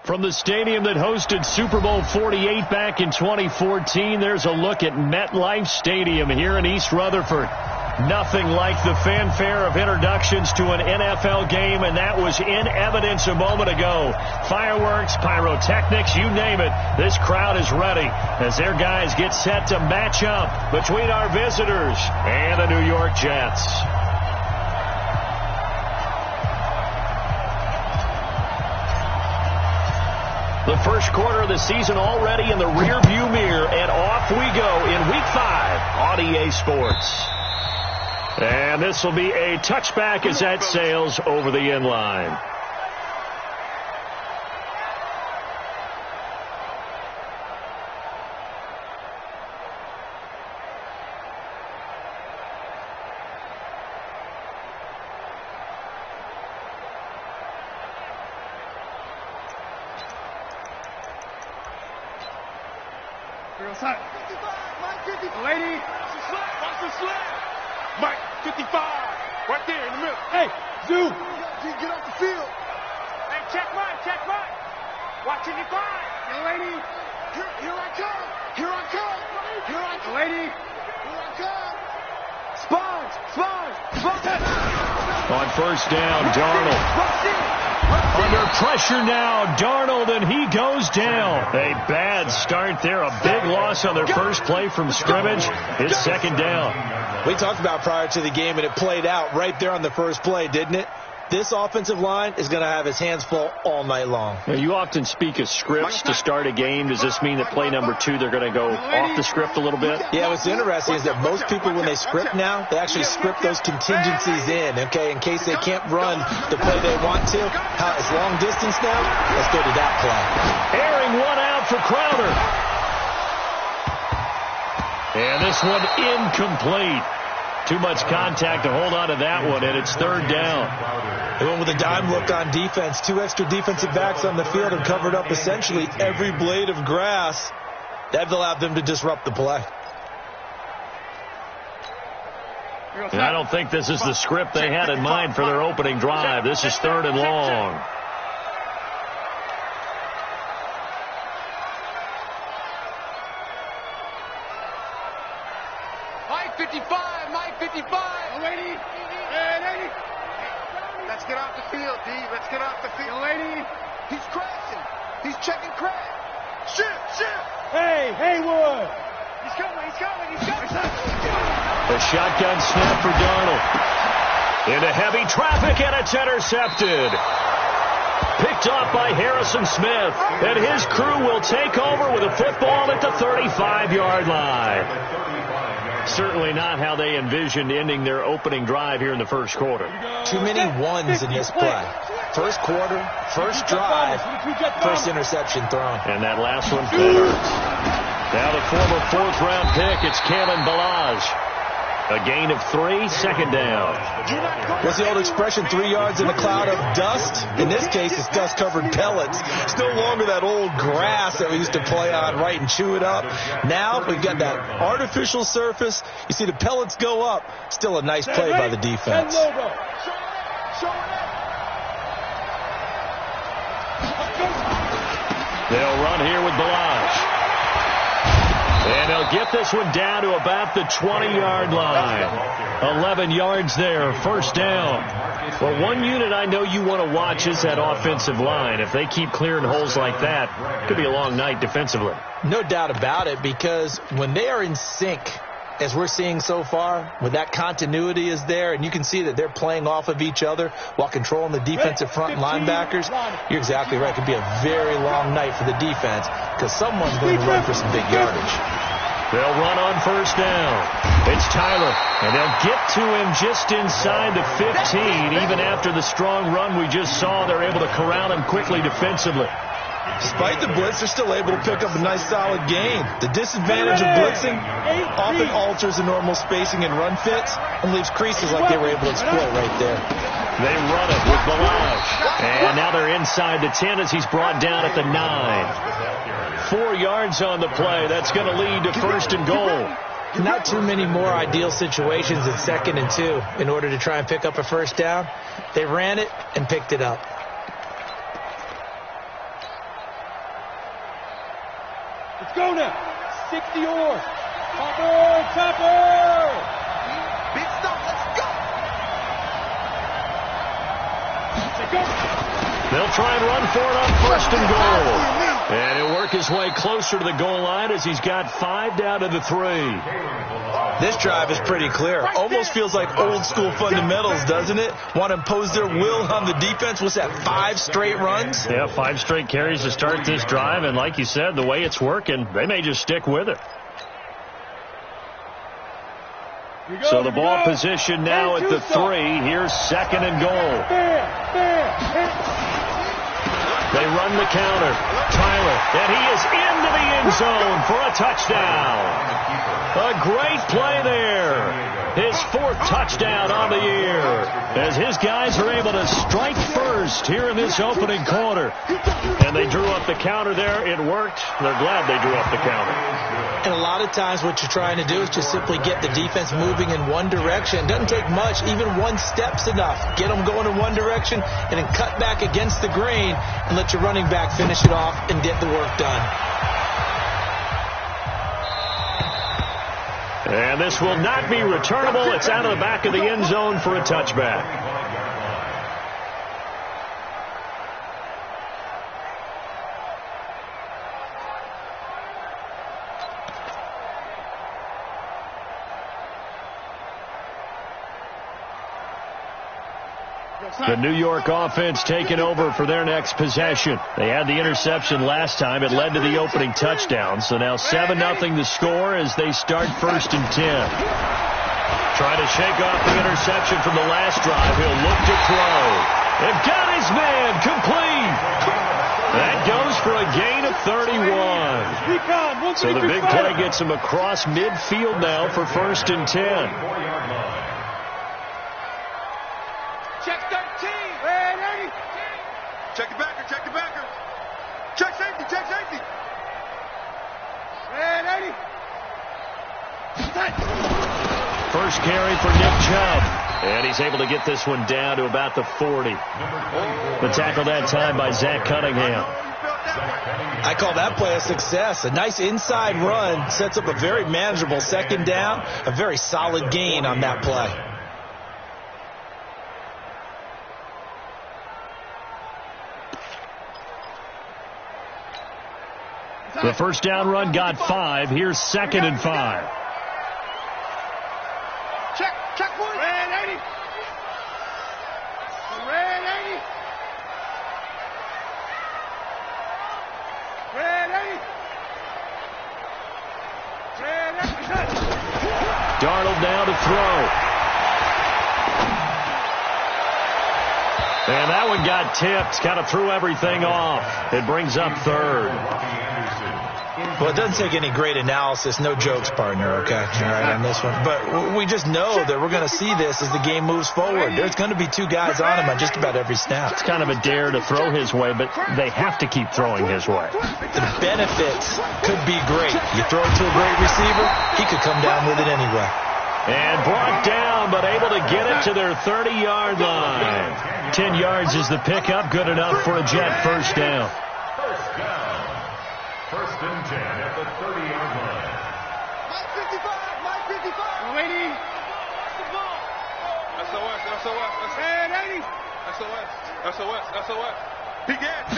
From the stadium that hosted Super Bowl 48 back in 2014, there's a look at MetLife Stadium here in East Rutherford. Nothing like the fanfare of introductions to an NFL game, and that was in evidence a moment ago. Fireworks, pyrotechnics, you name it. This crowd is ready as their guys get set to match up between our visitors and the New York Jets. The first quarter of the season already in the rearview mirror, and off we go in Week 5 on EA Sports. And this will be a touchback as that sails over the end line. Lady, watch the slap. Mike, 55, right there in the middle. Hey, Zoo, get off the field. Hey, check Mike. Watch 55. Young lady, here I come. Here I come. Lady, here I come. Spons. On first down, Darnold. Under pressure now, Darnold, and he goes down. A bad start there, a big loss on their first play from scrimmage. It's second down. We talked about prior to the game, and it played out right there on the first play, didn't it? This offensive line is going to have his hands full all night long. Now, you often speak of scripts to start a game. Does this mean that play number 2, they're going to go off the script a little bit? Yeah, what's interesting is that most people, when they script now, they actually script those contingencies in, okay, in case they can't run the play they want to. How it's long distance now, let's go to that play. Airing one out for Crowder. And this one incomplete. Too much contact to hold on to that one, and it's third down. They went with a dime look on defense. 2 extra defensive backs on the field and covered up essentially every blade of grass. That allowed them to disrupt the play. And I don't think this is the script they had in mind for their opening drive. This is third and long. Mike 55. Lady. Hey, lady. Let's get off the field, D. Let's get off the field. Lady. He's crashing. He's checking crash. Shift. Hey, Haywood. He's coming. A shotgun snap for Darnold. Into heavy traffic, and it's intercepted. Picked off by Harrison Smith. And his crew will take over with a football at the 35-yard line. Certainly not how they envisioned ending their opening drive here in the first quarter. Too many ones in this play. First quarter, first drive, first interception thrown. And that last one for Hurts. Now the former fourth-round pick, it's Kalen Ballage. A gain of 3, second down. What's the old expression, 3 yards in a cloud of dust? In this case, it's dust-covered pellets. It's no longer that old grass that we used to play on, right, and chew it up. Now we've got that artificial surface. You see the pellets go up. Still a nice play by the defense. They'll run here with Ballage. And they'll get this one down to about the 20-yard line. 11 yards there, first down. Well, one unit I know you want to watch is that offensive line. If they keep clearing holes like that, it could be a long night defensively. No doubt about it, because when they are in sync, as we're seeing so far, when that continuity is there, and you can see that they're playing off of each other while controlling the defensive front and linebackers, you're exactly right. It could be a very long night for the defense because someone's going to run for some big yardage. They'll run on first down. It's Tyler, and they'll get to him just inside the 15. Even after the strong run we just saw, they're able to corral him quickly defensively. Despite the blitz, they're still able to pick up a nice solid gain. The disadvantage of blitzing often alters the normal spacing and run fits and leaves creases like they were able to exploit right there. They run it with Ballage. And now they're inside the 10 as he's brought down at the 9. 4 yards on the play. That's going to lead to first and goal. Not too many more ideal situations at 2nd and 2 in order to try and pick up a first down. They ran it and picked it up. Let's go now. 60 or. Chopper! Big stuff, let's go! They'll try and run for it on first and goal. And he'll work his way closer to the goal line as he's got 5 down to the 3. This drive is pretty clear. Almost feels like old school fundamentals, doesn't it? Want to impose their will on the defense. What's that, 5 straight runs? Yeah, 5 straight carries to start this drive. And like you said, the way it's working, they may just stick with it. So the ball position now at the 3. Here's second and goal. They run the counter. Tyler, and he is into the end zone for a touchdown. A great play there. His 4th touchdown on the year as his guys are able to strike first here in this opening quarter. And they drew up the counter there. It worked. They're glad they drew up the counter. And a lot of times what you're trying to do is just simply get the defense moving in one direction. It doesn't take much. Even 1 step's enough. Get them going in one direction and then cut back against the grain and let your running back finish it off and get the work done. And this will not be returnable. It's out of the back of the end zone for a touchback. The New York offense taking over for their next possession. They had the interception last time. It led to the opening touchdown. So now 7-0 the score as they start first and 10. Trying to shake off the interception from the last drive. He'll look to throw. They've got his man complete. That goes for a gain of 31. So the big play gets him across midfield now for first and 10. Check 13. Ready? Check the backer, check the backer. Check safety, check safety. Ready? First carry for Nick Chubb. And he's able to get this one down to about the 40. The tackle that time by Zach Cunningham. I call that play a success. A nice inside run sets up a very manageable second down. A very solid gain on that play. The first down run got 5. Here's second and 5. Check one. Red 80. Red 80. Red 80. Red 80. Darnold now to throw. And that one got tipped. Kind of threw everything off. It brings up third. Well, it doesn't take any great analysis. No jokes, partner, okay? All right, on this one. But we just know that we're going to see this as the game moves forward. There's going to be 2 guys on him on just about every snap. It's kind of a dare to throw his way, but they have to keep throwing his way. The benefits could be great. You throw it to a great receiver, he could come down with it anyway. And brought down, but able to get it to their 30-yard line. 10 yards is the pickup. Good enough for a Jet first down. First and 10 at the 30-yard line. Mike 55, Mike 55. Waiting. SOS, SOS, SOS. 80. SOS, SOS, SOS. He gets.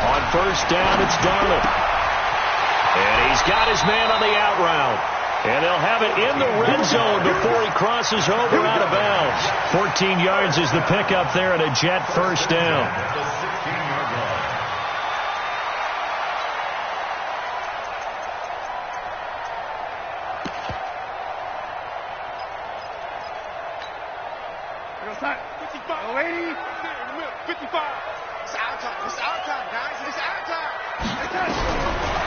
On first down, it's Darnold. And he's got his man on the out route. And they'll have it in the red zone before he crosses over out of bounds. 14 yards is the pickup there at a Jet first down. The 16-yard line.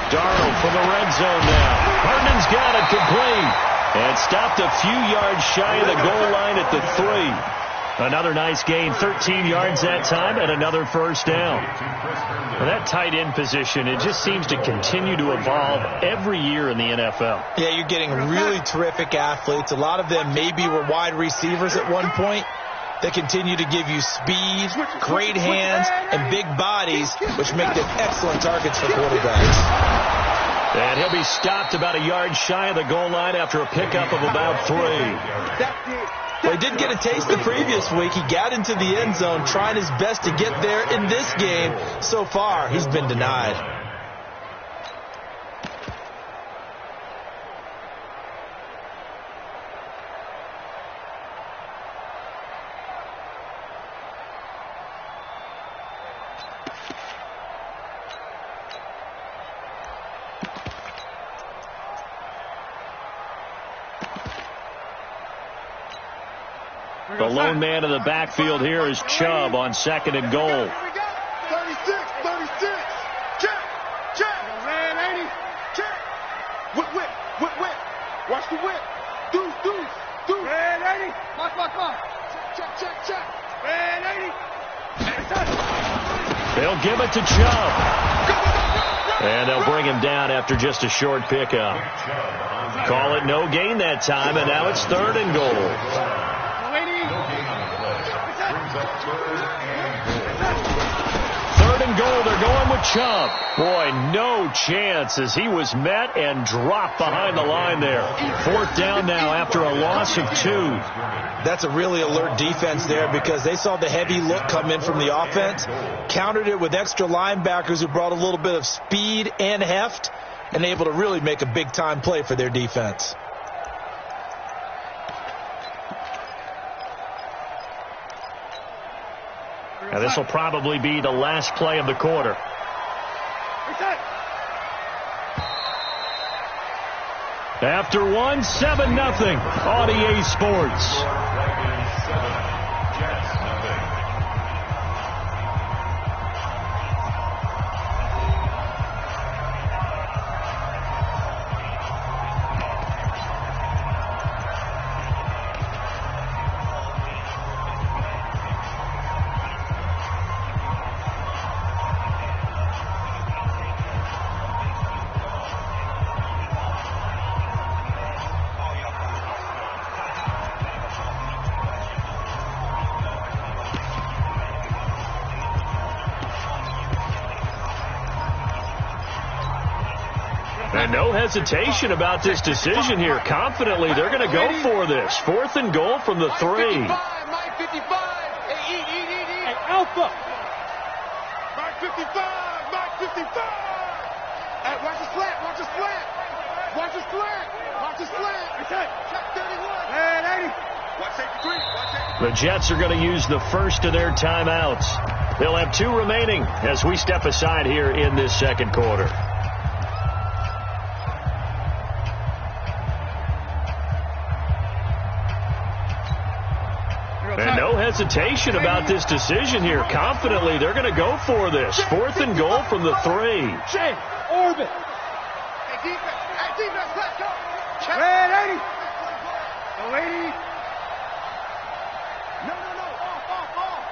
Darnold from the red zone now. Herndon's got it complete. And stopped a few yards shy of the goal line at the 3. Another nice gain, 13 yards that time, and another first down. Well, that tight end position, it just seems to continue to evolve every year in the NFL. Yeah, you're getting really terrific athletes. A lot of them maybe were wide receivers at one point. They continue to give you speed, great hands, and big bodies, which make them excellent targets for quarterbacks. And he'll be stopped about a yard shy of the goal line after a pickup of about 3. Well, he did get a taste the previous week. He got into the end zone trying his best to get there in this game. So far, he's been denied. The lone man in the backfield here is Chubb on 2nd and goal. 36, 36. Check, check. Man, 80. Check. Whip. Watch the whip. Deuce. Man, 80. Mark. Check. Man, 80. They'll give it to Chubb. And they'll bring him down after just a short pickup. Call it no gain that time, and now it's 3rd and goal. 3rd and goal, they're going with Chubb. Boy, no chance as he was met and dropped behind the line there. 4th down now after a loss of 2. That's a really alert defense there because they saw the heavy look come in from the offense, countered it with extra linebackers who brought a little bit of speed and heft, and able to really make a big-time play for their defense. Now this will probably be the last play of the quarter. After 1, 7-0 on EA Sports. And no hesitation about this decision here. Confidently, they're going to go for this. 4th and goal from the 3. Mike 55. Hey, eat. Hey, Alpha. Mike 55. Hey, watch the slant. Okay. Check 31. Man, 80. Watch 83. The Jets are going to use the first of their timeouts. They'll have 2 remaining as we step aside here in this 2nd quarter. And no hesitation about this decision here. Confidently, they're going to go for this. 4th and goal from the 3. Shane, orbit. Hey, defense, let's go. Man, 80. No, 80. No. Off.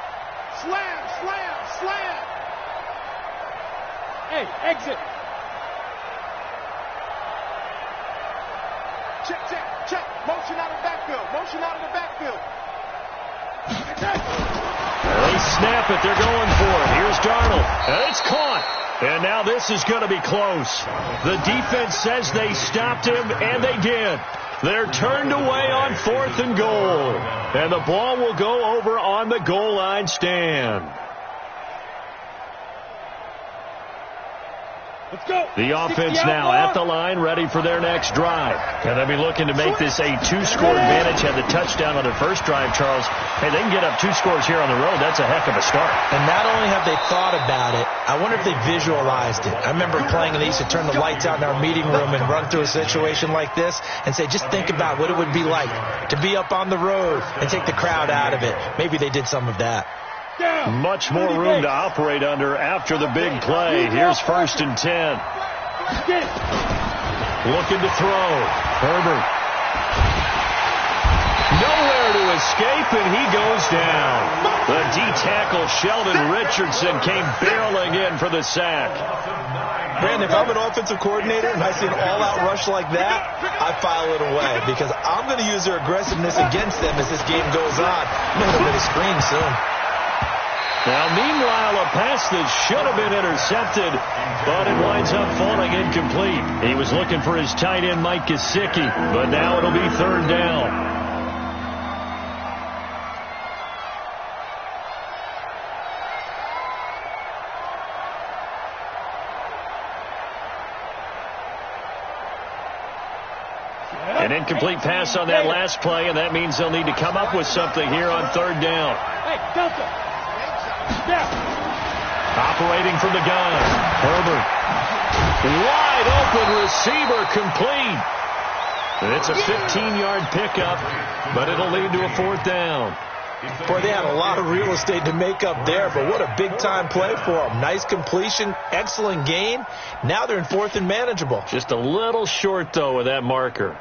Slam. Hey, exit. Check. Motion out of the backfield. They snap it. They're going for it. Here's Darnold. And it's caught. And now this is going to be close. The defense says they stopped him, and they did. They're turned away on 4th and goal. And the ball will go over on the goal line stand. Let's go. The offense now at the line, ready for their next drive. And they'll be looking to make this a 2-score advantage. Had the touchdown on their first drive, Charles. Hey, they can get up 2 scores here on the road. That's a heck of a start. And not only have they thought about it, I wonder if they visualized it. I remember playing and they used to turn the lights out in our meeting room and run through a situation like this and say, just think about what it would be like to be up on the road and take the crowd out of it. Maybe they did some of that. Much more room to operate under after the big play. Here's 1st and 10. Looking to throw. Herbert. Nowhere to escape, and he goes down. The D-tackle Sheldon Richardson came barreling in for the sack. Brandon, if I'm an offensive coordinator and I see an all-out rush like that, I file it away because I'm going to use their aggressiveness against them as this game goes on. I'm going to hit a screen soon. Now, meanwhile, a pass that should have been intercepted, but it winds up falling incomplete. He was looking for his tight end, Mike Gesicki, but now it'll be third down. An incomplete pass on that last play, and that means they'll need to come up with something here on third down. Hey, Delta. Step. Operating from the gun. Herbert. Wide open receiver complete. And it's a 15-yard pickup, but it'll lead to a fourth down. Boy, they had a lot of real estate to make up there, but what a big-time play for them. Nice completion, excellent gain. Now they're in fourth and manageable. Just a little short, though, with that marker.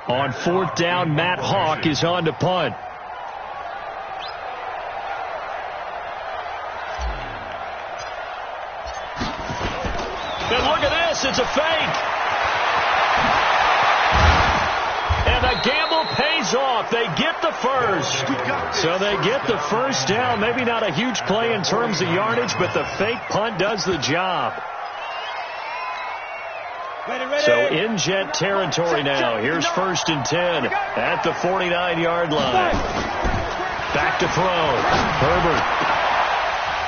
On fourth down, Matt Hawk is on to punt. And look at this, it's a fake. And the gamble pays off. They get the first. So they get the first down. Maybe not a huge play in terms of yardage, but the fake punt does the job. So in Jet territory now. Here's first and 10 at the 49-yard line. Back to throw. Herbert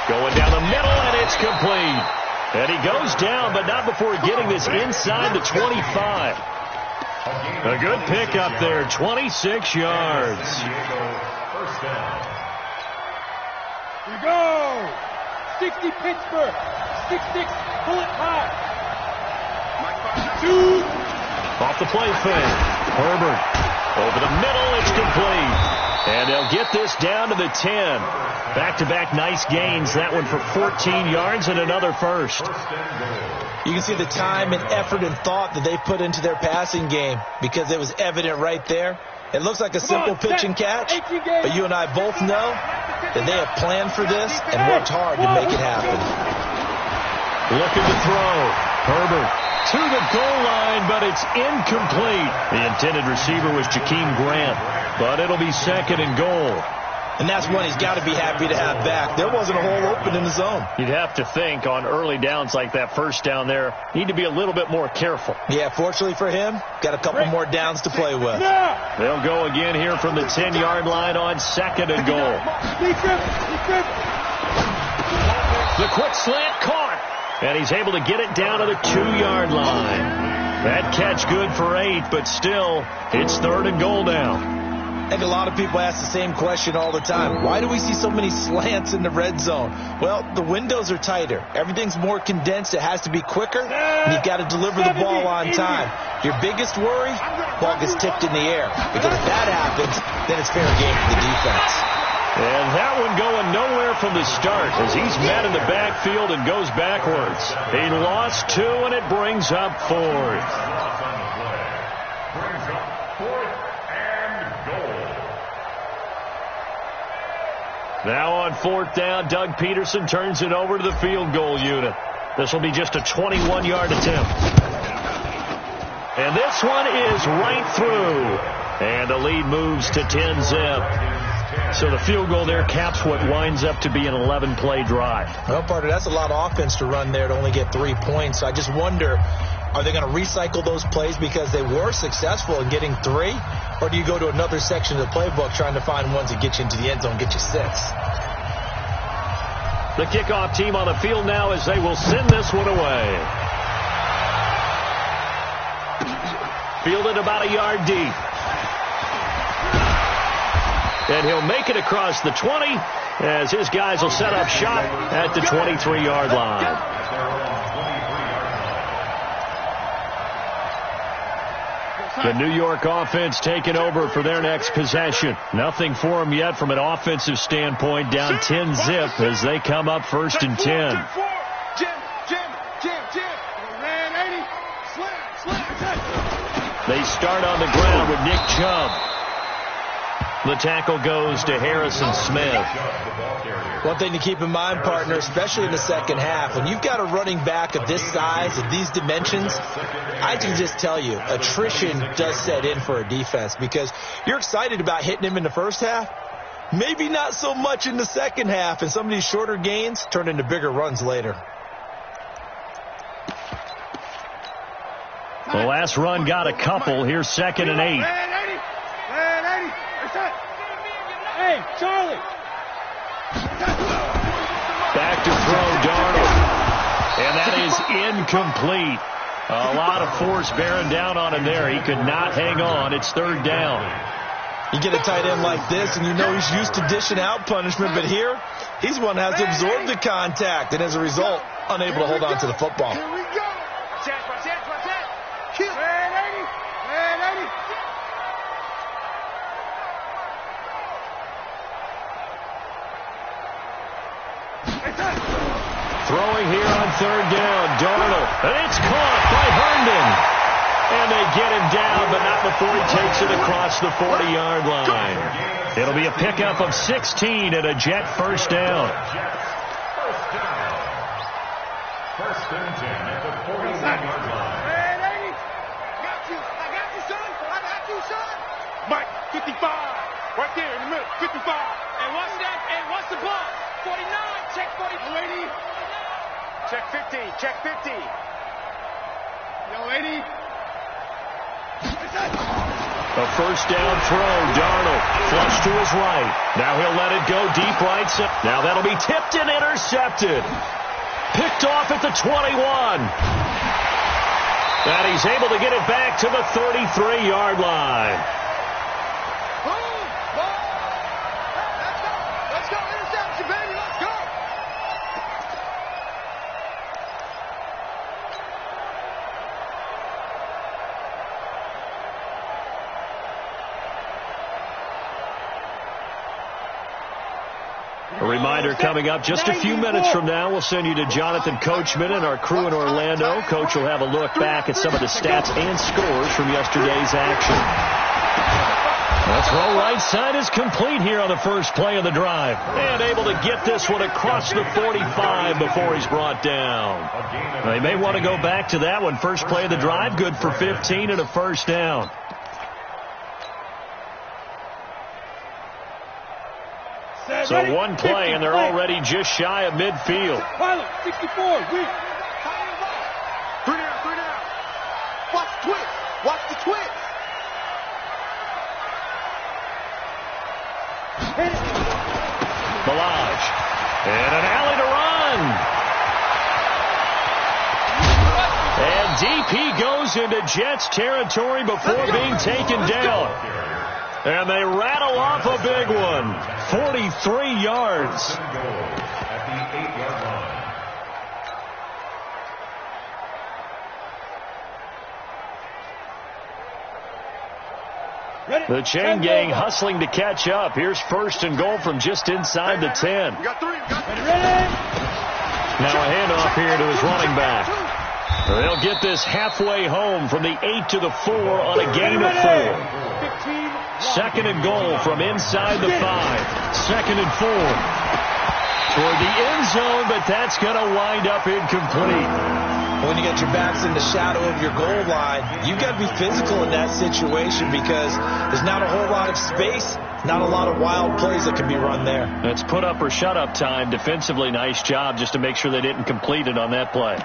going down the middle, and it's complete. And he goes down, but not before getting this inside the 25. A good pickup there, 26 yards. Here we go. 60 Pittsburgh. 66 bullet high. Off the play fake. Herbert over the middle. It's complete. And they'll get this down to the 10. Back-to-back nice gains. That one for 14 yards and another first. You can see the time and effort and thought that they put into their passing game because it was evident right there. It looks like a simple pitch and catch, but you and I both know that they have planned for this and worked hard to make it happen. Looking to throw. Herbert to the goal line, but it's incomplete. The intended receiver was Jakeem Grant, but it'll be second and goal. And that's one he's got to be happy to have back. There wasn't a hole open in the zone. You'd have to think on early downs like that first down there, need to be a little bit more careful. Yeah, fortunately for him, got a couple more downs to play with. They'll go again here from the 10-yard line on second and goal. The quick slant caught. And he's able to get it down to the 2-yard line. That catch good for 8, but still, it's third and goal now. I think a lot of people ask the same question all the time. Why do we see so many slants in the red zone? Well, the windows are tighter. Everything's more condensed. It has to be quicker. And you've got to deliver the ball on time. Your biggest worry, ball gets tipped in the air. Because if that happens, then it's fair game for the defense. And that one going nowhere from the start as he's met in the backfield and goes backwards. He lost 2, and it brings up 4th. Now on 4th down, Doug Peterson turns it over to the field goal unit. This will be just a 21-yard attempt. And this one is right through. And the lead moves to 10-zip. So the field goal there caps what winds up to be an 11-play drive. Well, partner, that's a lot of offense to run there to only get 3 points. So I just wonder, are they going to recycle those plays because they were successful in getting 3? Or do you go to another section of the playbook trying to find ones that get you into the end zone, get you 6? The kickoff team on the field now as they will send this one away. Fielded about a yard deep. And he'll make it across the 20 as his guys will set up shop at the 23-yard line. The New York offense taking over for their next possession. Nothing for them yet from an offensive standpoint. Down 10-zip as they come up first and 10. They start on the ground with Nick Chubb. The tackle goes to Harrison Smith. One thing to keep in mind, partner, especially in the second half, when you've got a running back of this size, of these dimensions, I can just tell you, attrition does set in for a defense because you're excited about hitting him in the first half, Maybe not so much in the second half, and some of these shorter gains turn into bigger runs later. The last run got a couple. Here's 2nd and 8. Hey, Charlie. Back to throw, Darnold. And that is incomplete. A lot of force bearing down on him there. He could not hang on. It's 3rd down. You get a tight end like this, and you know he's used to dishing out punishment, but here, he's one that has to absorb the contact, and as a result, unable to hold on to the football. Here we go. Watch that. Kill. Throwing here on 3rd down, Darnold. And it's caught by Herndon. And they get him down, but not before he takes it across the 40-yard line. It'll be a pickup of 16 and a Jet 1st down. First and 10 at the 41-yard line. I got you, son. Mike, 55. Right there in the middle, 55. And what's that? And what's the ball? 49. Check 49. Lady. Check 50. Check 50. Yo, lady. A 1st down throw, Darnold. Flush to his right. Now he'll let it go deep right. Now that'll be tipped and intercepted. Picked off at the 21. And he's able to get it back to the 33-yard line. Let's go. Interception, baby. Let's go. A reminder coming up just a few minutes from now. We'll send you to Jonathan Coachman and our crew in Orlando. Coach will have a look back at some of the stats and scores from yesterday's action. That throw right side is complete here on the first play of the drive. And able to get this one across the 45 before he's brought down. They may want to go back to that one. First play of the drive, good for 15 and a 1st down. So one play, and they're already just shy of midfield. Pilot, 64. Weak. 3 down. Watch the twist. Ballage. And an alley to run. And deep he goes into Jets territory before being taken down. And they rattle off a big one. 43 yards. At the 8-yard line. The chain gang hustling to catch up. Here's 1st and goal from just inside the 10. We got 3. Now a handoff here to his running back. They'll get this halfway home from the 8 to the 4 on a gain of 4. 2nd and goal from inside the 5. 2nd and 4. Toward the end zone, but that's going to wind up incomplete. When you get your backs in the shadow of your goal line, you've got to be physical in that situation because there's not a whole lot of space, not a lot of wild plays that can be run there. That's put up or shut up time. Defensively, nice job just to make sure they didn't complete it on that play.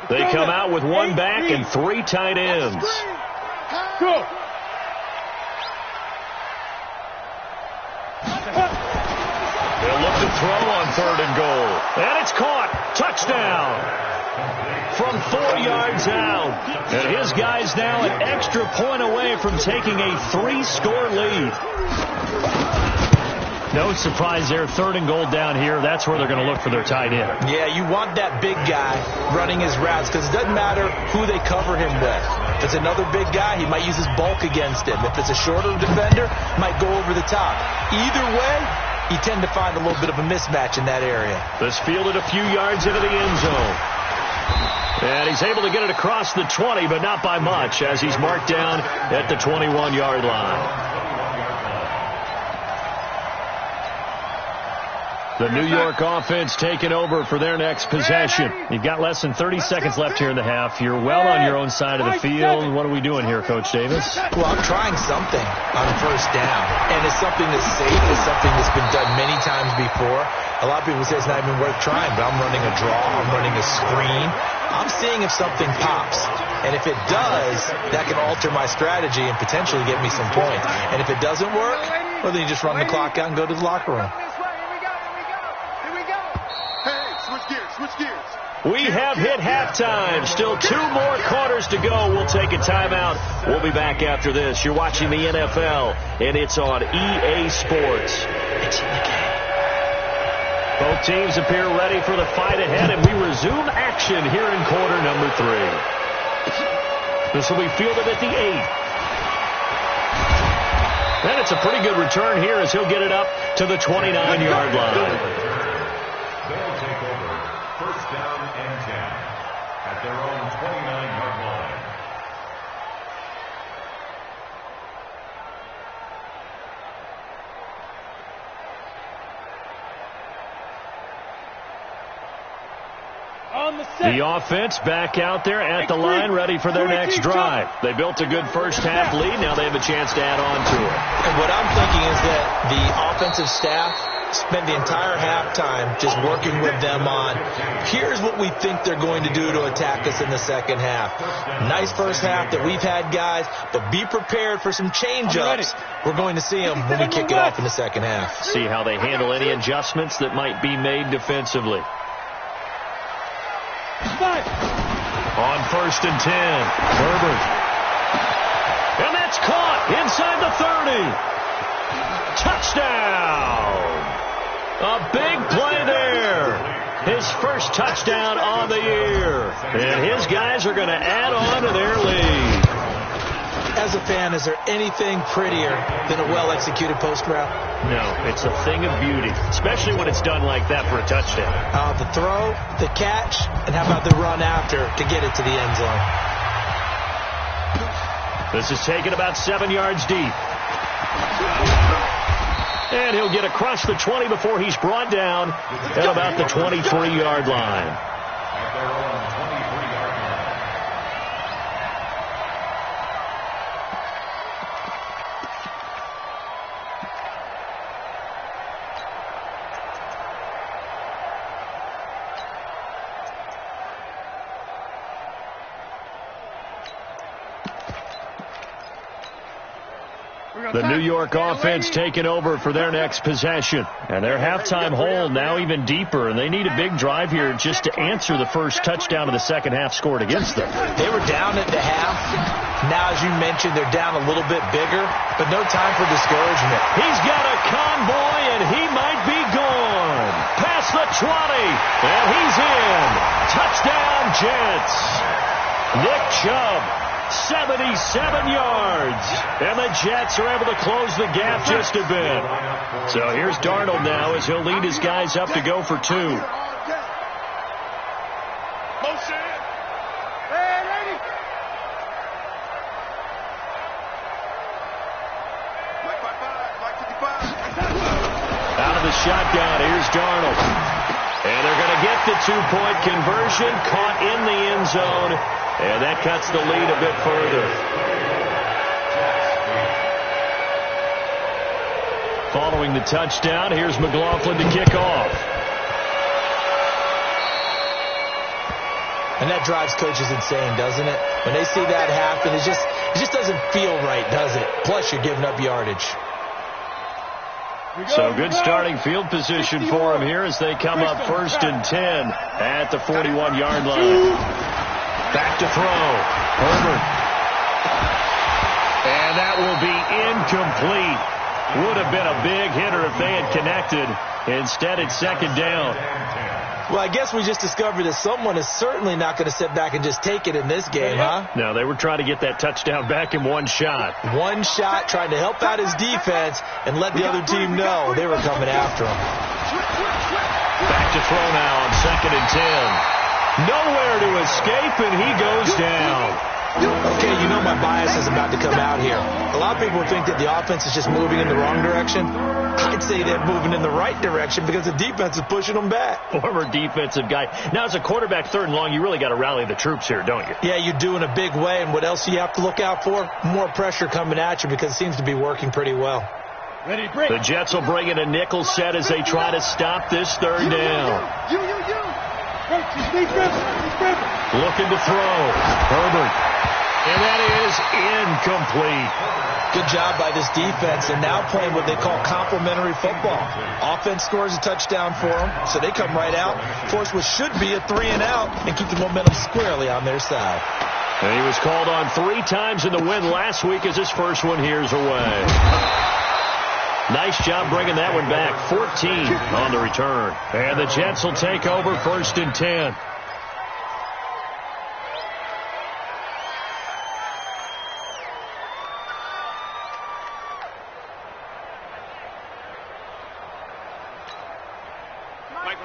They come out with one back and 3 tight ends. Go. They'll look to throw on 3rd and goal. And it's caught. Touchdown. From 4 yards out. And his guys now an extra point away from taking a 3-score lead. No surprise there. 3rd and goal down here. That's where they're going to look for their tight end. Yeah, you want that big guy running his routes because it doesn't matter who they cover him with. If it's another big guy, he might use his bulk against him. If it's a shorter defender, might go over the top. Either way, you tend to find a little bit of a mismatch in that area. This fielded a few yards into the end zone. And he's able to get it across the 20, but not by much as he's marked down at the 21-yard line. The New York offense taking over for their next possession. You've got less than 30 seconds left here in the half. You're well on your own side of the field. What are we doing here, Coach Davis? Well, I'm trying something on first down, and it's something that's safe. It's something that's been done many times before. A lot of people say it's not even worth trying, but I'm running a draw. I'm running a screen. I'm seeing if something pops. And if it does, that can alter my strategy and potentially get me some points. And if it doesn't work, well, then you just run the clock out and go to the locker room. We have hit halftime. Still 2 more quarters to go. We'll take a timeout. We'll be back after this. You're watching the NFL, and it's on EA Sports. It's in the game. Both teams appear ready for the fight ahead, and we resume action here in quarter number 3. This will be fielded at the 8. And it's a pretty good return here as he'll get it up to the 29-yard line. They'll take over first down and 10 at their own 29-yard line. The offense back out there at the line, ready for their next drive. They built a good first-half lead. Now they have a chance to add on to it. And what I'm thinking is that the offensive staff spend the entire halftime just working with them on, here's what we think they're going to do to attack us in the second half. Nice first half that we've had, guys, but be prepared for some change-ups. We're going to see them when we kick it off in the second half. See how they handle any adjustments that might be made defensively. On first and 10, Herbert. And that's caught inside the 30. Touchdown. A big play there. His first touchdown on the year. And his guys are going to add on to their lead. As a fan, is there anything prettier than a well-executed post route? No, it's a thing of beauty, especially when it's done like that for a touchdown. The throw, the catch, and how about the run after to get it to the end zone? This is taken about 7 yards deep. And he'll get across the 20 before he's brought down at about the 23-yard line. At their own 23-yard line. The New York offense taking over for their next possession. And their halftime hole now even deeper, and they need a big drive here just to answer the first touchdown of the second half scored against them. They were down at the half. Now, as you mentioned, they're down a little bit bigger, but no time for discouragement. He's got a convoy, and he might be gone. Past the 20, and he's in. Touchdown, Jets. Nick Chubb. 77 yards. And the Jets are able to close the gap just a bit. So here's Darnold now as he'll lead his guys up to go for 2. Motion. Hey, lady. Mike 55. Out of the shotgun, here's Darnold. And they're going to get the 2-point conversion. Caught in the end zone. And that cuts the lead a bit further. Following the touchdown, here's McLaughlin to kick off. And that drives coaches insane, doesn't it? When they see that happen, it just doesn't feel right, does it? Plus, you're giving up yardage. So good starting field position for them here as they come up first and 10 at the 41-yard line. Back to throw. Herbert. And that will be incomplete. Would have been a big hitter if they had connected. Instead, it's second down. Well, I guess we just discovered that someone is certainly not going to sit back and just take it in this game, huh? No, they were trying to get that touchdown back in one shot. One shot, trying to help out his defense and let the other team know they were coming after him. Back to throw now on second and 10. Nowhere to escape, and he goes down. Okay, you know my bias is about to come out here. A lot of people think that the offense is just moving in the wrong direction. I'd say they're moving in the right direction because the defense is pushing them back. Former defensive guy. Now, as a quarterback, 3rd and long, you really got to rally the troops here, don't you? Yeah, you do in a big way. And what else do you have to look out for? More pressure coming at you because it seems to be working pretty well. Ready, break. The Jets will bring in a nickel set as they try to stop this 3rd down. Looking to throw. Herbert. And that is incomplete. Good job by this defense, and now playing what they call complementary football. Offense scores a touchdown for them, so they come right out, force what should be a 3-and-out, and keep the momentum squarely on their side. And he was called on 3 times in the win last week as his first one here's away. Nice job bringing that one back. 14 on the return. And the Jets will take over 1st and 10.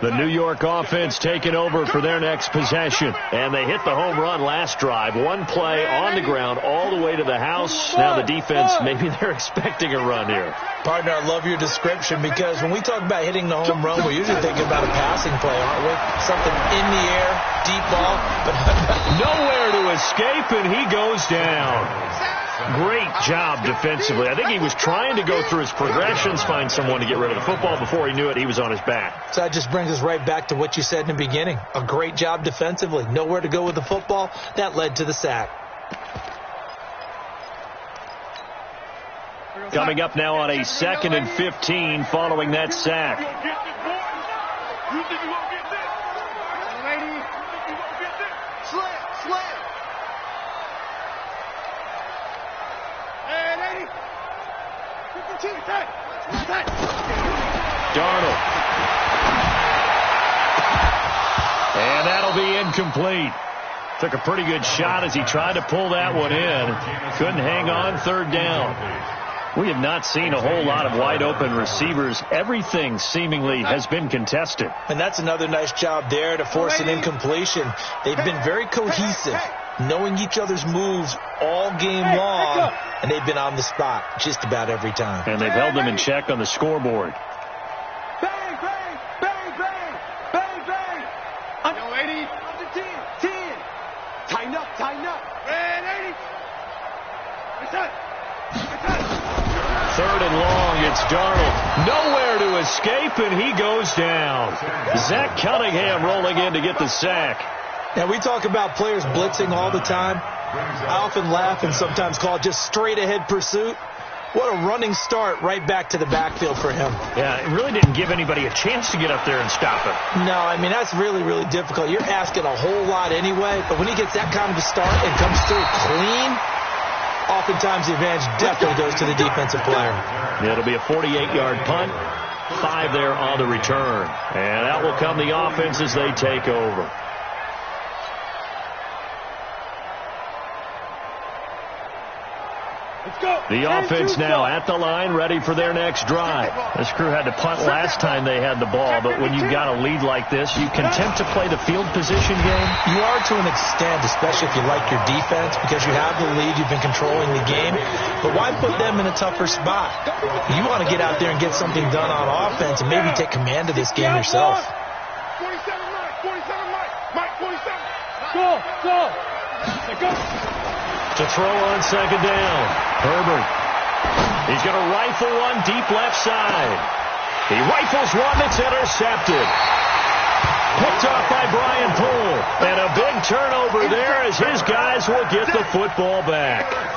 The New York offense taking over for their next possession. And they hit the home run last drive. One play on the ground all the way to the house. Now the defense, maybe they're expecting a run here. Partner, I love your description because when we talk about hitting the home run, we're usually thinking about a passing play, aren't we? Something in the air, deep ball. But nowhere to escape, and he goes down. Great job defensively. I think he was trying to go through his progressions, find someone to get rid of the football. Before he knew it, he was on his back. So that just brings us right back to what you said in the beginning. A great job defensively. Nowhere to go with the football. That led to the sack. Coming up now on a 2nd and 15 following that sack. You think you won't get this? Lady, you think you won't get this? Slam. Hey, lady. 52, take. Darnold. And that'll be incomplete. Took a pretty good shot as he tried to pull that one in. Couldn't hang on 3rd down. We have not seen a whole lot of wide-open receivers. Everything seemingly has been contested. And that's another nice job there to force an incompletion. They've been very cohesive, knowing each other's moves all game long, and they've been on the spot just about every time. And they've held them in check on the scoreboard. Bang, bang, bang, bang, bang, bang. Under 80, under 10. Tighten up. Red 80. Return. 3rd and long, it's Darnold. Nowhere to escape, and he goes down. Zach Cunningham rolling in to get the sack. Now, we talk about players blitzing all the time. I often laugh and sometimes call it just straight-ahead pursuit. What a running start right back to the backfield for him. Yeah, it really didn't give anybody a chance to get up there and stop him. No, I mean, that's really, really difficult. You're asking a whole lot anyway, but when he gets that kind of a start and comes through clean, oftentimes the advantage definitely goes to the defensive player. It'll be a 48-yard punt, 5 there on the return. And out will come the offense as they take over. The offense now at the line, ready for their next drive. This crew had to punt last time they had the ball, but when you've got a lead like this, you content to play the field position game? You are to an extent, especially if you like your defense, because you have the lead, you've been controlling the game. But why put them in a tougher spot? You want to get out there and get something done on offense and maybe take command of this game yourself. 47 Mike, 47. Go. To throw on 2nd down. Herbert. He's going to rifle one deep left side. He rifles one that's intercepted. Picked off by Brian Poole. And a big turnover there as his guys will get the football back.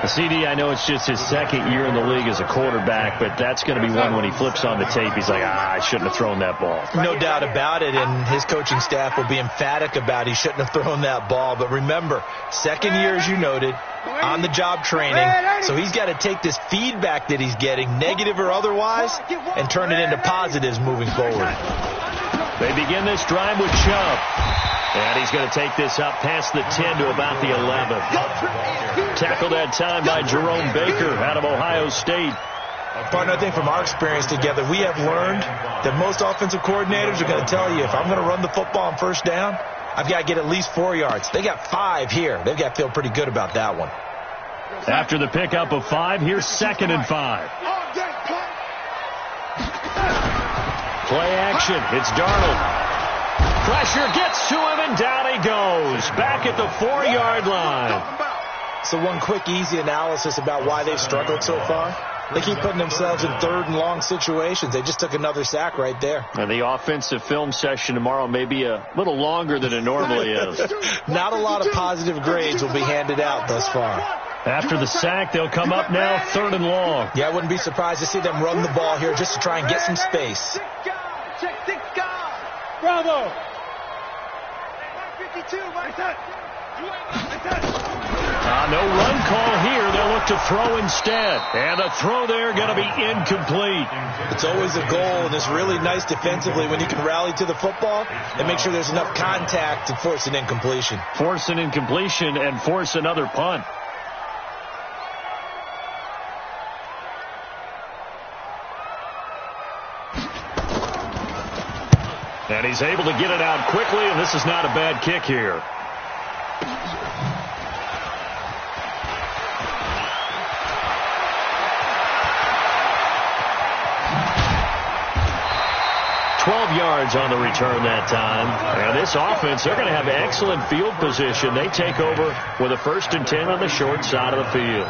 CD, I know it's just his 2nd year in the league as a quarterback, but that's going to be one when he flips on the tape. He's like, I shouldn't have thrown that ball. No doubt about it, and his coaching staff will be emphatic about he shouldn't have thrown that ball. But remember, 2nd year, as you noted, on-the-job training, so he's got to take this feedback that he's getting, negative or otherwise, and turn it into positives moving forward. They begin this drive with Chubb. And he's going to take this up past the 10 to about the 11. Tackled that time by Jerome Baker out of Ohio State. Partner, I think from our experience together, we have learned that most offensive coordinators are going to tell you, if I'm going to run the football on 1st down, I've got to get at least 4 yards. They got 5 here. They've got to feel pretty good about that one. After the pickup of 5, here's 2nd and 5. Play action. It's Darnold. Pressure gets to him, and down he goes. Back at the 4-yard line. So one quick, easy analysis about why they've struggled so far. They keep putting themselves in 3rd and long situations. They just took another sack right there. And the offensive film session tomorrow may be a little longer than it normally is. Not a lot of positive grades will be handed out thus far. After the sack, they'll come up now 3rd and long. Yeah, I wouldn't be surprised to see them run the ball here just to try and get some space. Bravo. No run call here. They'll look to throw instead. And a throw there going to be incomplete. It's always a goal, and it's really nice defensively when you can rally to the football and make sure there's enough contact to force an incompletion. Force an incompletion and force another punt. And he's able to get it out quickly, and this is not a bad kick here. Yards on the return that time. And this offense, they're going to have excellent field position. They take over with a 1st and 10 on the short side of the field.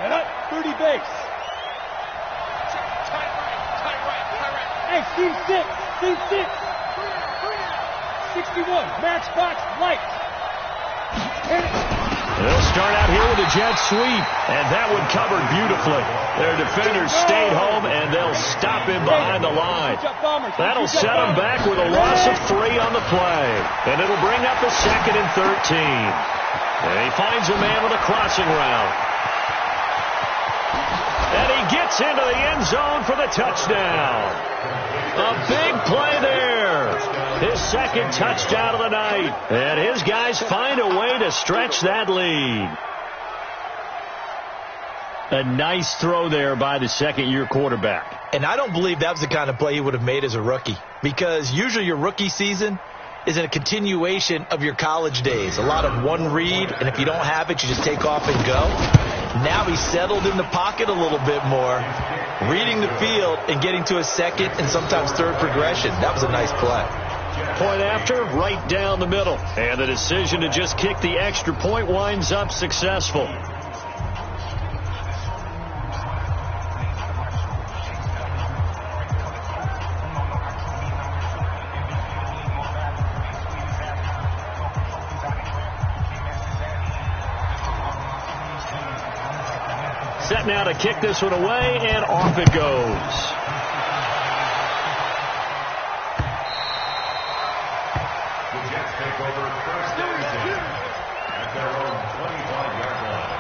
Set up, 30 base. Hey, Steve 6, Steve 6. 61, matchbox light. They'll start out here with a jet sweep, and that one covered beautifully. Their defenders stayed home, and they'll stop him behind the line. That'll set them back with a loss of 3 on the play, and it'll bring up a 2nd and 13. And he finds a man with a crossing route. And he gets into the end zone for the touchdown. A big play there. His 2nd touchdown of the night. And his guys find a way to stretch that lead. A nice throw there by the 2nd-year quarterback. And I don't believe that was the kind of play he would have made as a rookie. Because usually your rookie season is a continuation of your college days. A lot of one read, and if you don't have it, you just take off and go. Now he's settled in the pocket a little bit more, reading the field and getting to a 2nd and sometimes 3rd progression. That was a nice play. Point after, right down the middle. And the decision to just kick the extra point winds up successful. Set now to kick this one away, and off it goes. The Jets take over 1st and 10 at their own 25-yard line.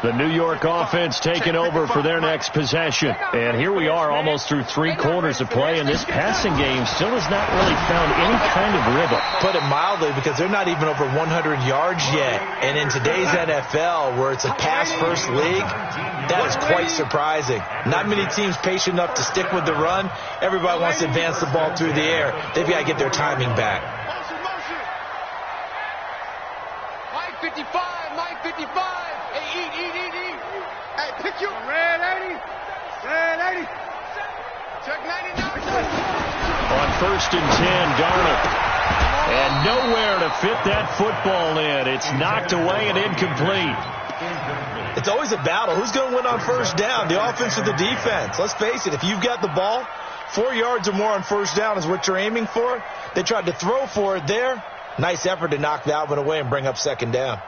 The New York offense taking over for their next possession. And here we are almost through 3 quarters of play, and this passing game still has not really found any kind of rhythm. Put it mildly, because they're not even over 100 yards yet. And in today's NFL, where it's a pass-first league, that is quite surprising. Not many teams patient enough to stick with the run. Everybody wants to advance the ball through the air. They've got to get their timing back. 955. Hey, eat. Hey, pick you. Red 80. Check 99. On 1st and 10, Darnold. And nowhere to fit that football in. It's knocked away and incomplete. It's always a battle. Who's going to win on 1st down, the offense or the defense? Let's face it, if you've got the ball, 4 yards or more on 1st down is what you're aiming for. They tried to throw for it there. Nice effort to knock that one away and bring up 2nd down.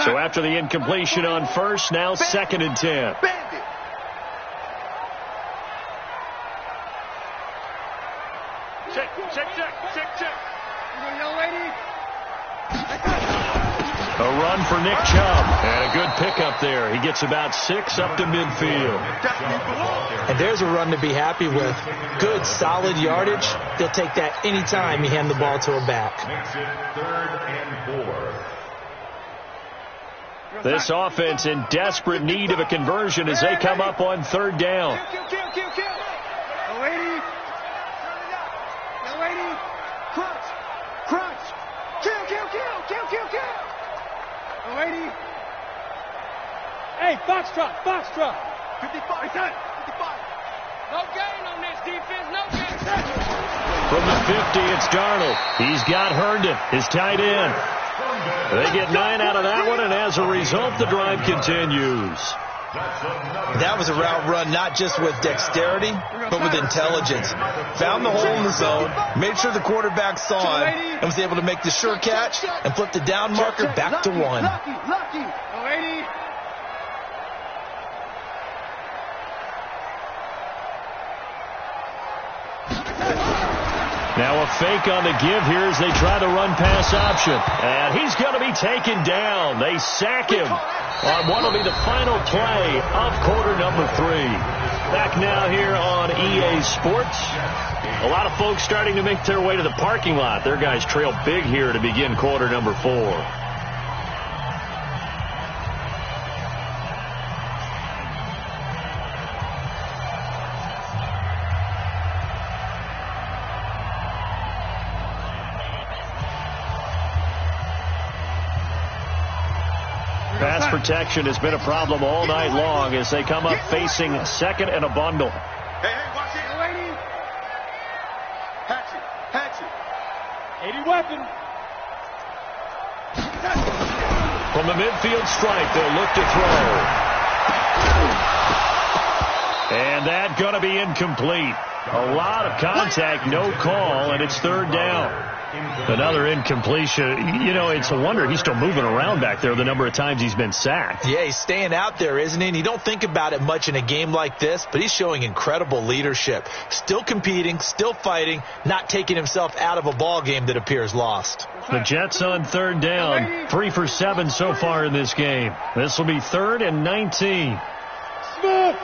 So after the incompletion on 1st, now 2nd and 10. Check. Young lady. A run for Nick Chubb. And a good pickup there. He gets about 6 up to midfield. And there's a run to be happy with. Good, solid yardage. They'll take that anytime you hand the ball to a back. Makes it 3rd and 4. This offense in desperate need of a conversion as they come up on 3rd down. Kill. Young lady. Crunch. Kill. Young lady. Hey, Foxtrot. 55. 55. No gain on this defense. No gain. From the 50, it's Darnold. He's got Herndon, his tight end. They get 9 out of that one, and as a result, the drive continues. That was a route run not just with dexterity, but with intelligence. Found the hole in the zone, made sure the quarterback saw him, and was able to make the sure catch and flip the down marker back to 1. Lucky. Lady. Now a fake on the give here as they try the run-pass option. And he's going to be taken down. They sack him on what will be the final play of quarter number 3. Back now here on EA Sports. A lot of folks starting to make their way to the parking lot. Their guys trail big here to begin quarter number 4. Pass protection has been a problem all night long as they come up facing 2nd and a bundle. Hey, watch it. Lady. Hatchet. 80 weapon. From the midfield stripe, they'll look to throw. And that going to be incomplete. A lot of contact, no call, and it's 3rd down. Another incompletion. You know, it's a wonder he's still moving around back there the number of times he's been sacked. Yeah, he's staying out there, isn't he? And you don't think about it much in a game like this, but he's showing incredible leadership. Still competing, still fighting, not taking himself out of a ball game that appears lost. The Jets on 3rd down. 3 for 7 so far in this game. This will be 3rd and 19. Smith.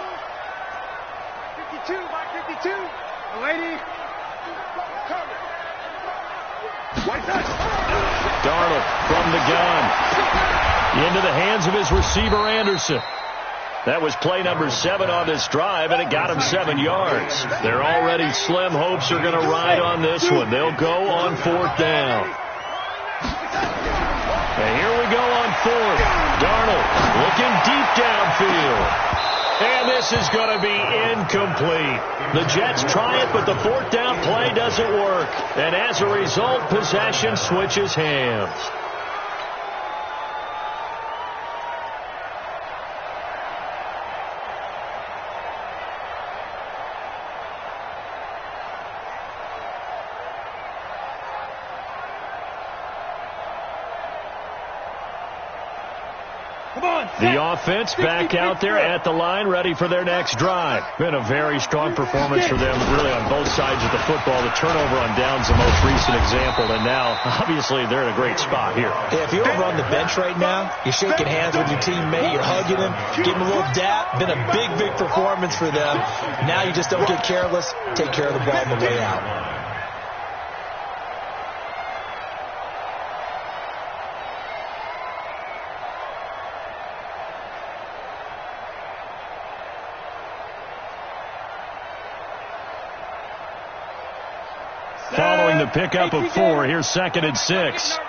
52 by 52. Lady. Darnold from the gun. Into the hands of his receiver, Anderson. That was play number 7 on this drive, and it got him 7 yards. Their already slim hopes are going to ride on this one. They'll go on 4th down. And here we go on 4th. Darnold looking deep downfield. And this is going to be incomplete. The Jets try it, but the 4th down play doesn't work. And as a result, possession switches hands. The offense back out there at the line, ready for their next drive. Been a very strong performance for them, really, on both sides of the football. The turnover on downs the most recent example, and now, obviously, they're in a great spot here. Yeah, if you're over on the bench right now, you're shaking hands with your teammate, you're hugging him, giving him a little dap. Been a big performance for them. Now you just don't get careless. Take care of the ball on the way out. Following the pickup of 4, here's 2nd and 6.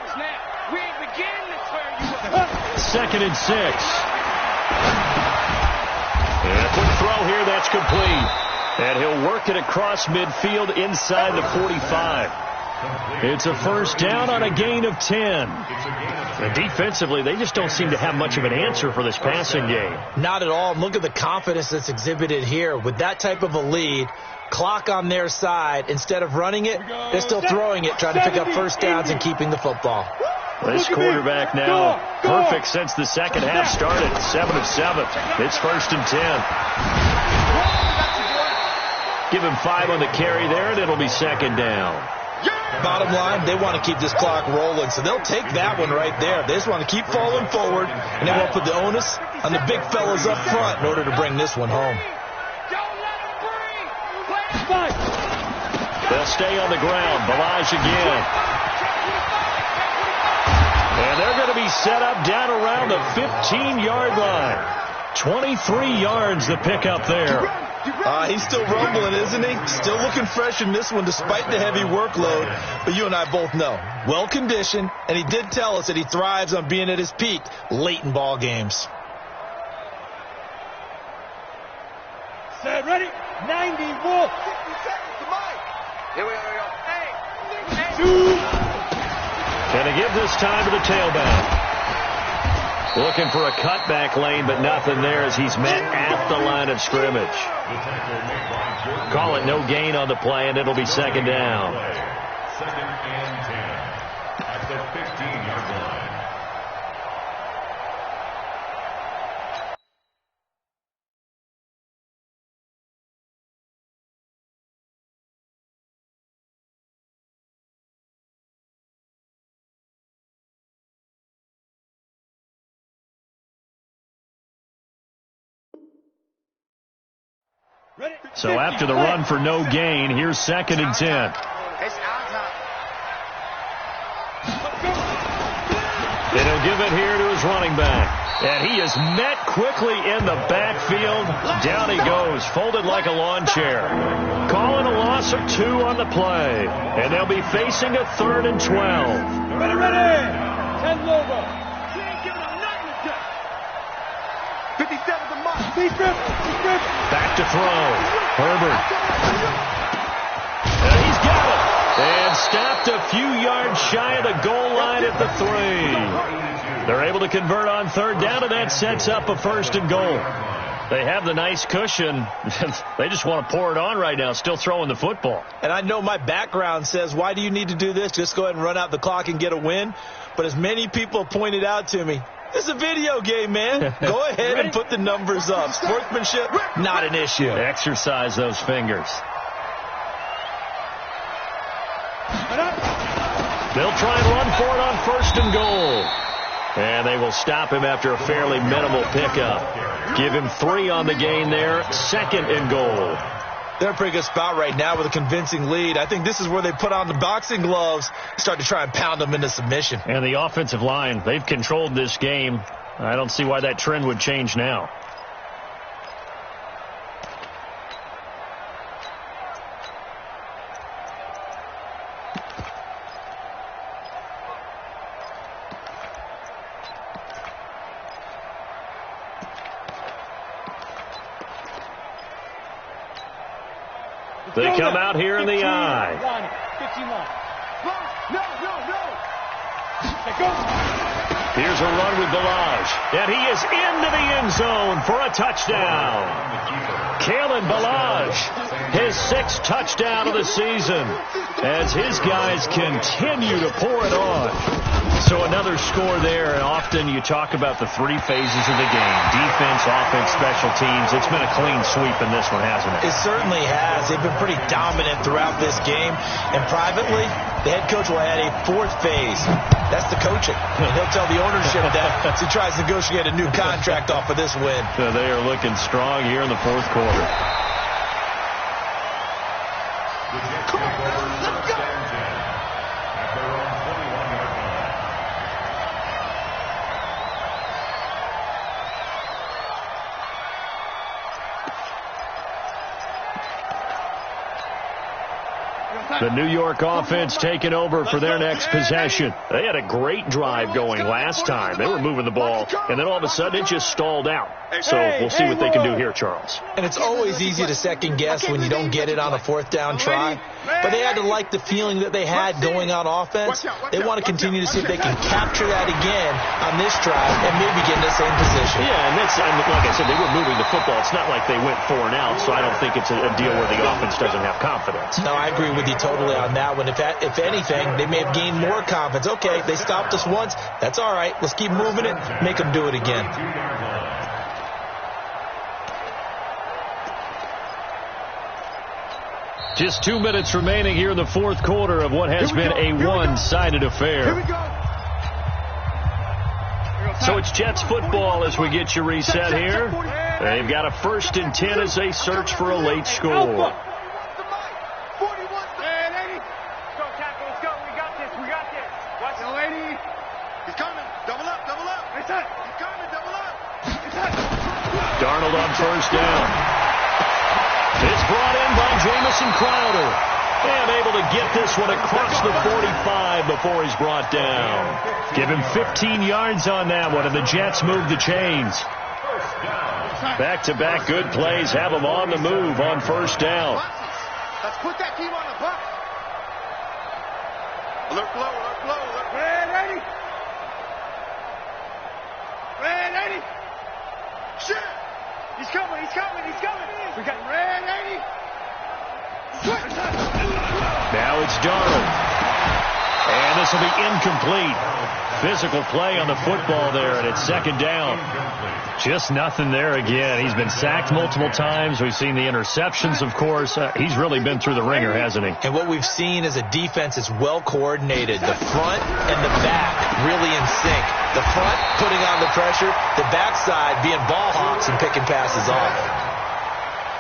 2nd and 6. And a quick throw here, that's complete. And he'll work it across midfield inside the 45. It's a 1st down on a gain of 10. And defensively, they just don't seem to have much of an answer for this passing game. Not at all. Look at the confidence that's exhibited here. With that type of a lead, clock on their side, instead of running it, they're still throwing it, trying to pick up 1st downs and keeping the football. This quarterback now perfect since the second half started. 7 of 7. It's 1st and 10. Give him 5 on the carry there, and it'll be 2nd down. Bottom line, they want to keep this clock rolling, so they'll take that one right there. They just want to keep falling forward, and they won't put the onus on the big fellas up front in order to bring this one home. They'll stay on the ground. Ballage again. And they're going to be set up down around the 15-yard line. 23 yards the pickup there. He's still rumbling, isn't he? Still looking fresh in this one despite the heavy workload. But you and I both know, well-conditioned, and he did tell us that he thrives on being at his peak late in ball games. Set, ready? 90, wolf. 60 seconds to Mike. Here we go. Hey. Can they give this time to the tailback? Looking for a cutback lane, but nothing there as he's met at the line of scrimmage. Call it no gain on the play, and it'll be second down. Second and 10 at the 15-yard line. So after the run for no gain, here's second and 10. It's our time. And he'll give it here to his running back. And he is met quickly in the backfield. Down he goes, folded like a lawn chair. Calling a loss of 2 on the play. And they'll be facing a 3rd and 12. Ready, ready. 10 over. She ain't giving him nothing to touch. 57 to Mike. Back to throw. Herbert. And he's got it. And stopped a few yards shy of the goal line at the 3. They're able to convert on 3rd down, and that sets up a 1st and goal. They have the nice cushion. They just want to pour it on right now, still throwing the football. And I know my background says, why do you need to do this? Just go ahead and run out the clock and get a win. But as many people pointed out to me, this is a video game, man. Go ahead and put the numbers up. Sportsmanship, not an issue. Exercise those fingers. They'll try and run for it on 1st and goal. And they will stop him after a fairly minimal pickup. Give him 3 on the gain there. 2nd and goal. They're in a pretty good spot right now with a convincing lead. I think this is where they put on the boxing gloves, start to try and pound them into submission. And the offensive line, they've controlled this game. I don't see why that trend would change now. They come out here in the eye. 51. No. Here's a run with Ballage. And he is into the end zone for a touchdown. Kalen Ballage, his 6th touchdown of the season, as his guys continue to pour it on. So another score there, and often you talk about the 3 phases of the game. Defense, offense, special teams. It's been a clean sweep in this one, hasn't it? It certainly has. They've been pretty dominant throughout this game. And privately, the head coach will add a 4th phase. That's the coaching. And he'll tell the ownership that as he tries to negotiate a new contract off of this win. So they are looking strong here in the 4th quarter. Come on, let's go. At their own 21-yard line. The New York offense taking over for their next possession. They had a great drive going last time. They were moving the ball, and then all of a sudden it just stalled out. So we'll see what they can do here, Charles. And it's always easy to second guess when you don't get it on a 4th down try. But they had to like the feeling that they had going on offense. They want to continue to see if they can capture that again on this drive and maybe get in the same position. Yeah, and like I said, they were moving the football. It's not like they went 4 and out, so I don't think it's a deal where the offense doesn't have confidence. No, I agree with you totally on that one. If anything, they may have gained more confidence. Okay, they stopped us once. That's all right. Let's keep moving it. Make them do it again. Just 2 minutes remaining here in the fourth quarter of what has been a one-sided affair. Here we go. So it's Jets football as we get you reset here. They've got a 1st and 10 as they search for a late score. Man, 80. Go, tackle. Let's go. We got this. We got this. Watch the lady. He's coming. Double up, double up. It's it. He's coming, double up. It's it. Darnold on 1st down. It's brought in by Jamison Crowder. And able to get this one across the 45 before he's brought down. Give him 15 yards on that one, and the Jets move the chains. Back-to-back good plays have them on the move on 1st down. Let's put that team on the bus. Alert flow, alert flow, alert. Red 80. Red 80. Shit. He's coming. He's coming. He's coming. We got red 80. Now it's Darnold. And this will be incomplete. Physical play on the football there, and it's 2nd down. Just nothing there again. He's been sacked multiple times. We've seen the interceptions, of course. He's really been through the ringer, hasn't he? And what we've seen is a defense that's well coordinated. The front and the back really in sync. The front putting on the pressure, the backside being ball hawks and picking passes off.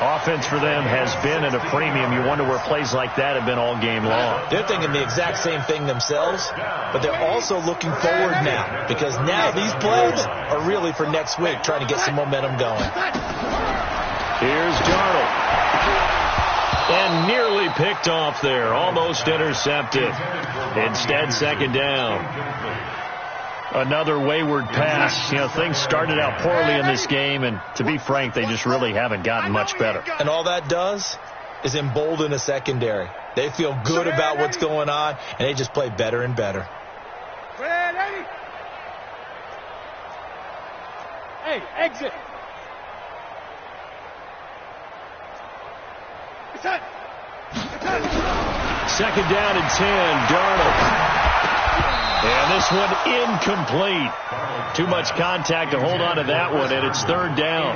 Offense for them has been at a premium. You wonder where plays like that have been all game long. They're thinking the exact same thing themselves, but they're also looking forward now because now these plays are really for next week, trying to get some momentum going. Here's Darnold. And nearly picked off there. Almost intercepted. Instead, 2nd down. Another wayward pass. You know, things started out poorly in this game, and to be frank, they just really haven't gotten much better. And all that does is embolden a secondary. They feel good about what's going on, and they just play better and better. Hey, exit. It's it. It's it. 2nd down and 10. Darnold. And this one incomplete. Too much contact to hold on to that one, and it's 3rd down.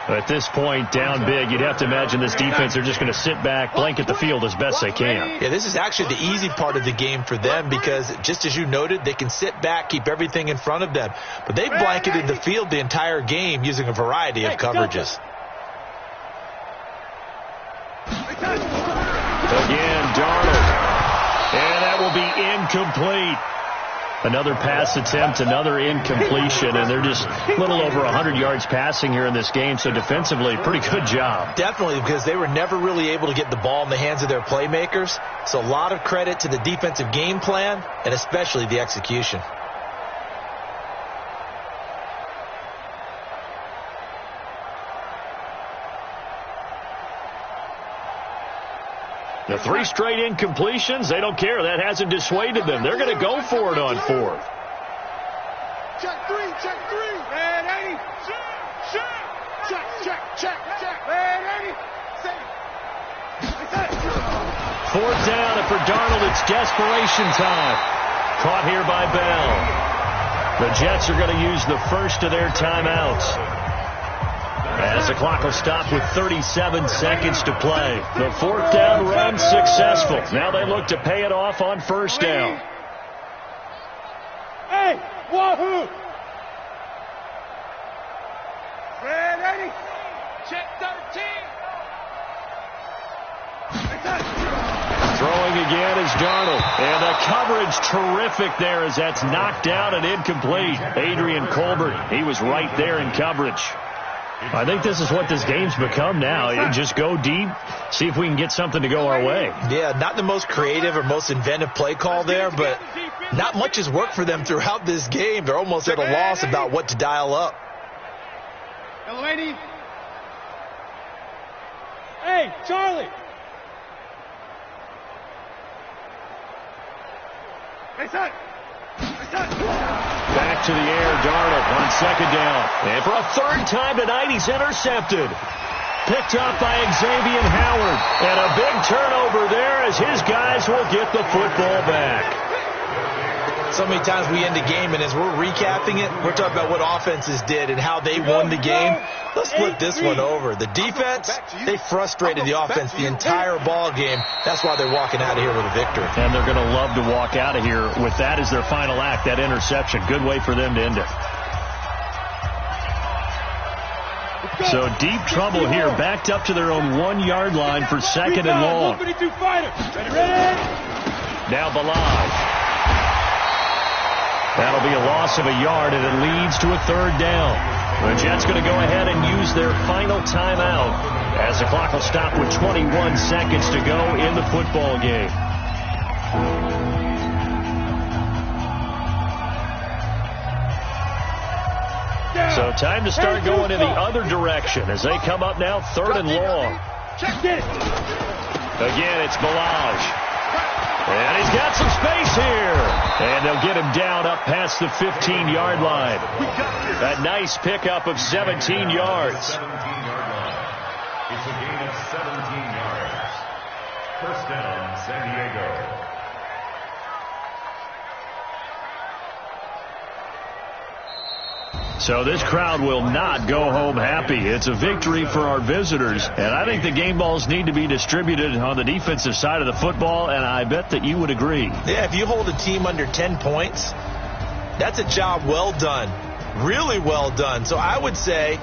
At this point, down big, you'd have to imagine this defense are just going to sit back, blanket the field as best they can. Yeah, this is actually the easy part of the game for them because, just as you noted, they can sit back, keep everything in front of them. But they've blanketed the field the entire game using a variety of coverages. Again, Darnold. And that will be incomplete. Another pass attempt, another incompletion, and they're just a little over 100 yards passing here in this game, so defensively, pretty good job. Definitely, because they were never really able to get the ball in the hands of their playmakers, so a lot of credit to the defensive game plan, and especially the execution. The 3 straight incompletions, they don't care. That hasn't dissuaded them. They're going to go for it on 4th. Check 3, check 3. Red 80. Check. Red 80. It's it. 4th down, and for Darnold, it's desperation time. Caught here by Bell. The Jets are going to use the first of their timeouts, as the clock will stop with 37 seconds to play. The 4th down run successful. Now they look to pay it off on 1st down. Hey, wahoo! Red 80. Check 13. Throwing again is Darnold. And the coverage terrific there as that's knocked down and incomplete. Adrian Colbert, he was right there in coverage. I think this is what this game's become now. You just go deep, see if we can get something to go our way. Yeah, not the most creative or most inventive play call there, but not much has worked for them throughout this game. They're almost at a loss about what to dial up. Hello, 80. Hey, Charlie. Back to the air, Darnold on 2nd down. And for a 3rd time tonight, he's intercepted. Picked up by Xavier Howard. And a big turnover there as his guys will get the football back. so many times we end a game, and as we're recapping it, we're talking about what offenses did and how they won the game. Let's flip this one over. The defense, they frustrated the offense the entire ball game. That's why they're walking out of here with a victory. And they're going to love to walk out of here with that as their final act, that interception. Good way for them to end it. So deep trouble here, backed up to their own 1-yard line for second and long. Now Ballage. That'll be a loss of a yard, and it leads to a third down. The Jets going to go ahead and use their final timeout as the clock will stop with 21 seconds to go in the football game. So time to start going in the other direction as they come up now, third and long. Again, it's Ballage. And he's got some space here. And they'll get him down up past the 15-yard line. A nice pickup of 17 yards. 17-yard line. It's a gain of 17 yards. First down, San Diego. So this crowd will not go home happy. It's a victory for our visitors, and I think the game balls need to be distributed on the defensive side of the football, and I bet that you would agree. Yeah, if you hold a team under 10 points, that's a job well done, really well done. So I would say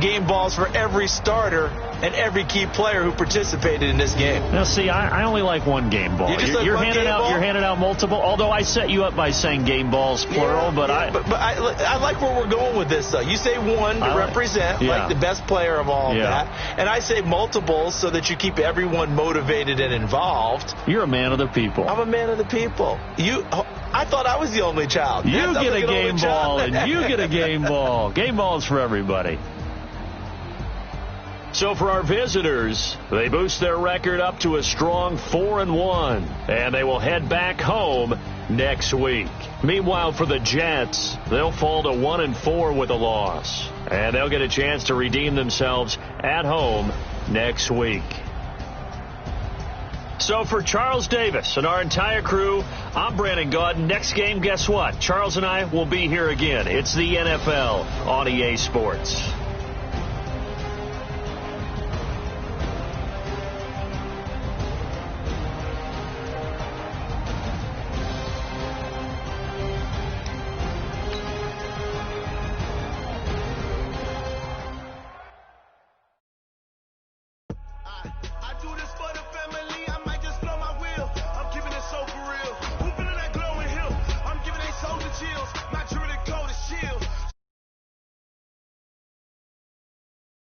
game balls for every starter and every key player who participated in this game. Now, see, I only like one game ball. You're handing out multiple. Although I set you up by saying game balls plural, but I like where we're going with this, though. You say one to represent, like the best player of all of that, and I say multiples so that you keep everyone motivated and involved. You're a man of the people. I'm a man of the people. I thought I was the only child. You get a game ball, and you get a game ball. Game balls for everybody. So for our visitors, they boost their record up to a strong 4-1, and they will head back home next week. Meanwhile, for the Jets, they'll fall to 1-4 with a loss, and they'll get a chance to redeem themselves at home next week. So for Charles Davis and our entire crew, I'm Brandon Gaudin. Next game, guess what? Charles and I will be here again. It's the NFL on EA Sports.